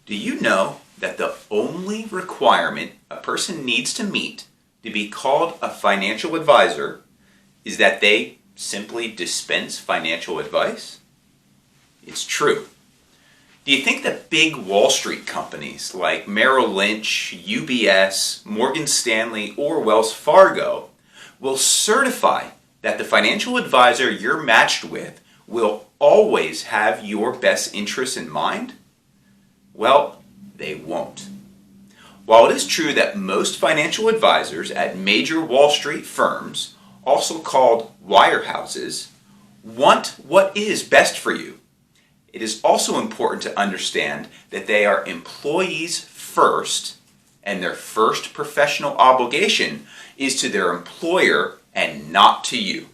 Do you know that the only requirement a person needs to meet to be called a financial advisor is that they simply dispense financial advice? It's true. Do you think that big Wall Street companies like Merrill Lynch, UBS, Morgan Stanley, or Wells Fargo will certify that the financial advisor you're matched with will always have your best interests in mind? Well, they won't. While it is true that most financial advisors at major Wall Street firms, also called wirehouses, want what is best for you, it is also important to understand that they are employees first, and their first professional obligation is to their employer and not to you.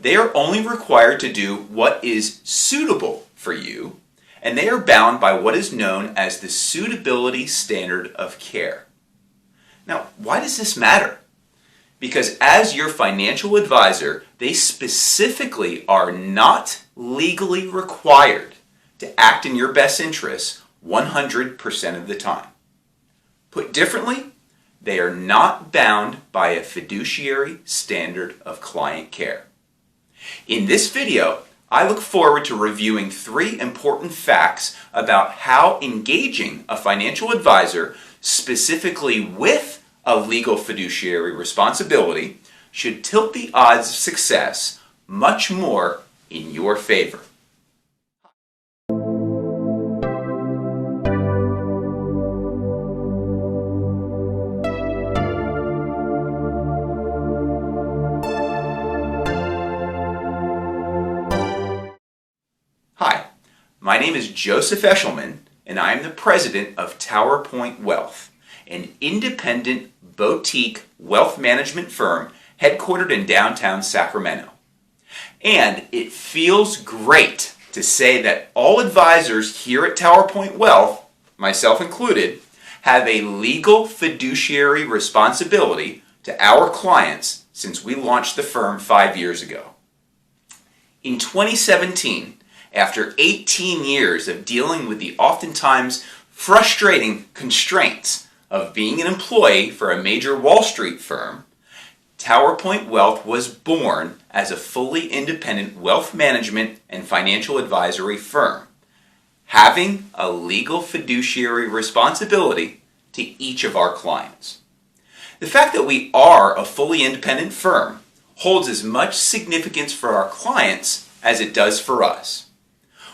They are only required to do what is suitable for you, and they are bound by what is known as the suitability standard of care. Now, why does this matter? Because as your financial advisor, they specifically are not legally required to act in your best interests 100% of the time. Put differently, they are not bound by a fiduciary standard of client care. In this video, I look forward to reviewing 3 important facts about how engaging a financial advisor, specifically with a legal fiduciary responsibility, should tilt the odds of success much more in your favor. Hi, my name is Joseph Eshelman, and I am the president of Tower Point Wealth, an independent boutique wealth management firm headquartered in downtown Sacramento. And it feels great to say that all advisors here at Tower Point Wealth, myself included, have a legal fiduciary responsibility to our clients since we launched the firm 5 years ago. In 2017, after 18 years of dealing with the oftentimes frustrating constraints of being an employee for a major Wall Street firm, Tower Point Wealth was born as a fully independent wealth management and financial advisory firm, having a legal fiduciary responsibility to each of our clients. The fact that we are a fully independent firm holds as much significance for our clients as it does for us.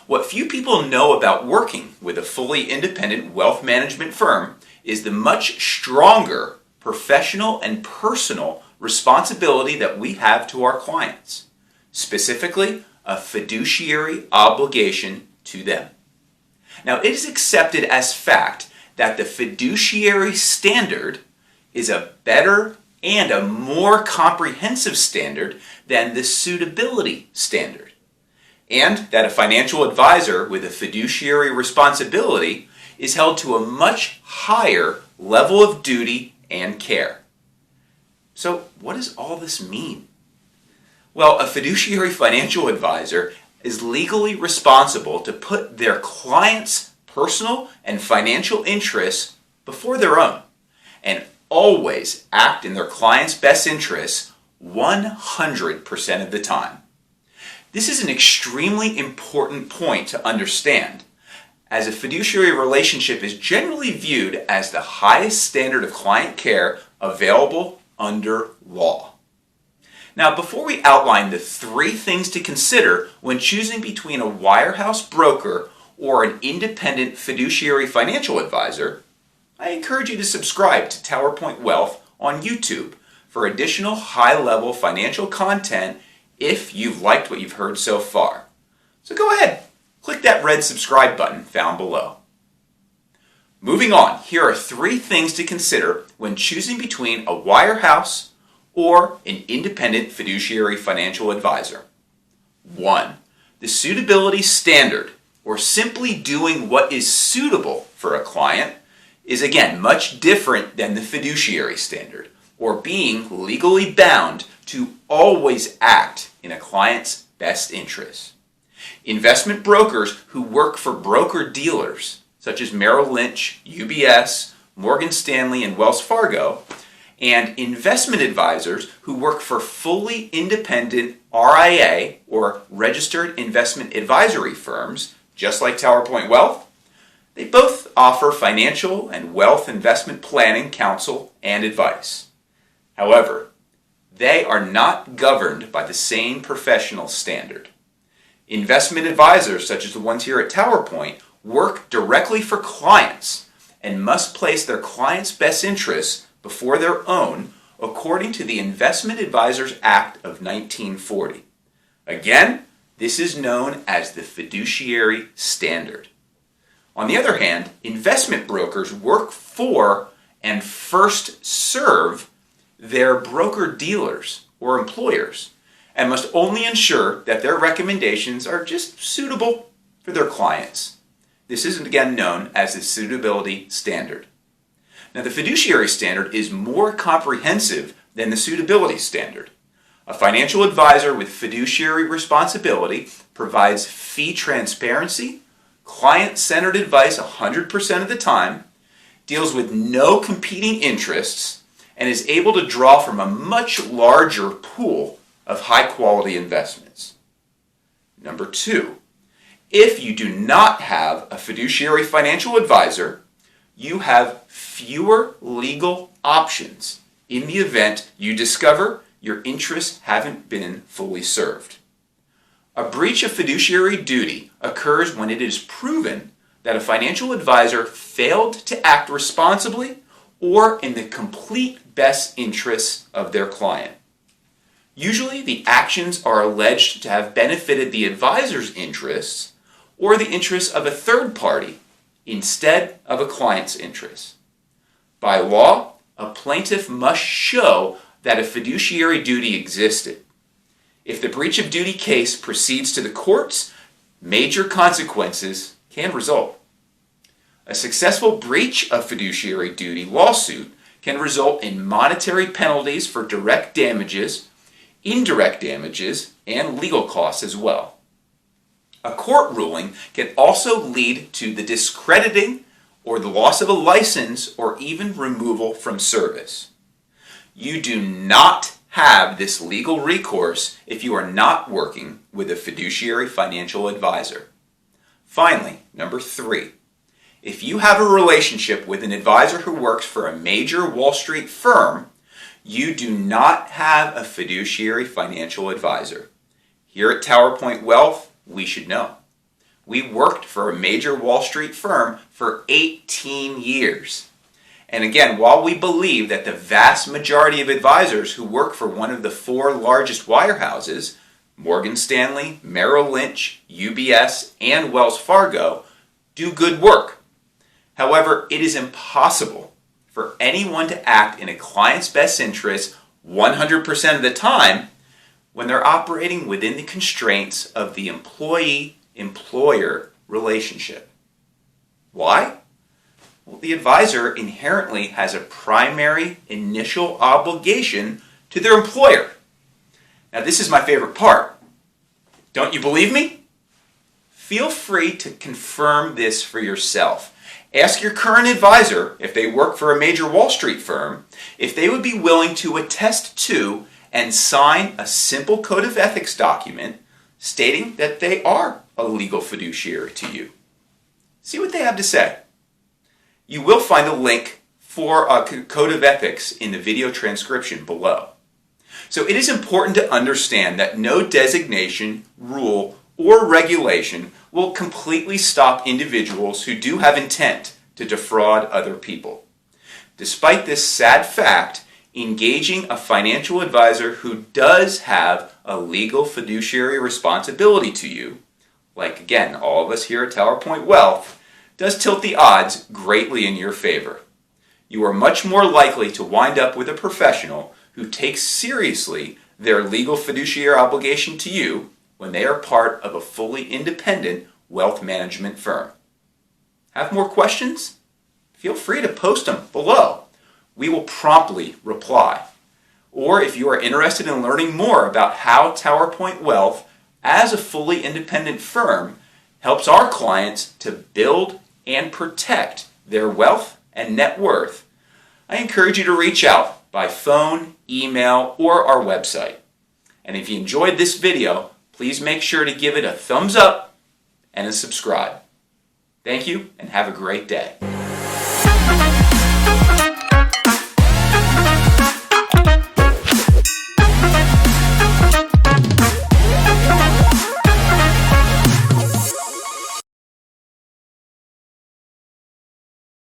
What few people know about working with a fully independent wealth management firm is the much stronger professional and personal responsibility that we have to our clients, specifically a fiduciary obligation to them. Now, it is accepted as fact that the fiduciary standard is a better and a more comprehensive standard than the suitability standard, and that a financial advisor with a fiduciary responsibility is held to a much higher level of duty and care. So what does all this mean? Well, a fiduciary financial advisor is legally responsible to put their clients' personal and financial interests before their own, and always act in their clients' best interests 100% of the time. This is an extremely important point to understand, as a fiduciary relationship is generally viewed as the highest standard of client care available under law. Now, before we outline the 3 things to consider when choosing between a wirehouse broker or an independent fiduciary financial advisor, I encourage you to subscribe to Tower Point Wealth on YouTube for additional high-level financial content if you've liked what you've heard so far. So go ahead, click that red subscribe button found below. Moving on, here are 3 things to consider when choosing between a wirehouse or an independent fiduciary financial advisor. 1. The suitability standard, or simply doing what is suitable for a client, is again much different than the fiduciary standard, or being legally bound to always act in a client's best interest. Investment brokers who work for broker-dealers, such as Merrill Lynch, UBS, Morgan Stanley, and Wells Fargo, and investment advisors who work for fully independent RIA or registered investment advisory firms, just like Tower Point Wealth. They both offer financial and wealth investment planning, counsel, and advice. However, they are not governed by the same professional standard. Investment advisors, such as the ones here at Tower Point, work directly for clients and must place their clients' best interests before their own, according to the Investment Advisors Act of 1940. Again, this is known as the fiduciary standard. On the other hand, investment brokers work for and first serve their broker-dealers or employers and must only ensure that their recommendations are just suitable for their clients. This is again known as the suitability standard. Now, the fiduciary standard is more comprehensive than the suitability standard. A financial advisor with fiduciary responsibility provides fee transparency, client-centered advice 100% of the time, deals with no competing interests, and is able to draw from a much larger pool of high-quality investments. Number 2, if you do not have a fiduciary financial advisor, you have fewer legal options in the event you discover your interests haven't been fully served. A breach of fiduciary duty occurs when it is proven that a financial advisor failed to act responsibly or in the complete best interests of their client. Usually, the actions are alleged to have benefited the advisor's interests or the interests of a third party instead of a client's interests. By law, a plaintiff must show that a fiduciary duty existed. If the breach of duty case proceeds to the courts, major consequences can result. A successful breach of fiduciary duty lawsuit can result in monetary penalties for direct damages, indirect damages, and legal costs as well. A court ruling can also lead to the discrediting or the loss of a license or even removal from service. You do not have this legal recourse if you are not working with a fiduciary financial advisor. Finally, number 3, if you have a relationship with an advisor who works for a major Wall Street firm, you do not have a fiduciary financial advisor. Here at Tower Point Wealth, we should know. We worked for a major Wall Street firm for 18 years. And again, while we believe that the vast majority of advisors who work for one of the 4 largest wirehouses, Morgan Stanley, Merrill Lynch, UBS, and Wells Fargo, do good work. However, it is impossible for anyone to act in a client's best interest 100% of the time when they're operating within the constraints of the employee-employer relationship. Why? Well, the advisor inherently has a primary initial obligation to their employer. Now, this is my favorite part. Don't you believe me? Feel free to confirm this for yourself. Ask your current advisor, if they work for a major Wall Street firm, if they would be willing to attest to and sign a simple code of ethics document stating that they are a legal fiduciary to you. See what they have to say. You will find a link for a code of ethics in the video transcription below. So it is important to understand that no designation, rule, or regulation will completely stop individuals who do have intent to defraud other people. Despite this sad fact, engaging a financial advisor who does have a legal fiduciary responsibility to you, like again, all of us here at Tower Point Wealth, does tilt the odds greatly in your favor. You are much more likely to wind up with a professional who takes seriously their legal fiduciary obligation to you when they are part of a fully independent wealth management firm. Have more questions? Feel free to post them below. We will promptly reply. Or if you are interested in learning more about how Tower Point Wealth, as a fully independent firm, helps our clients to build and protect their wealth and net worth, I encourage you to reach out by phone, email, or our website. And if you enjoyed this video, please make sure to give it a thumbs up and a subscribe. Thank you and have a great day.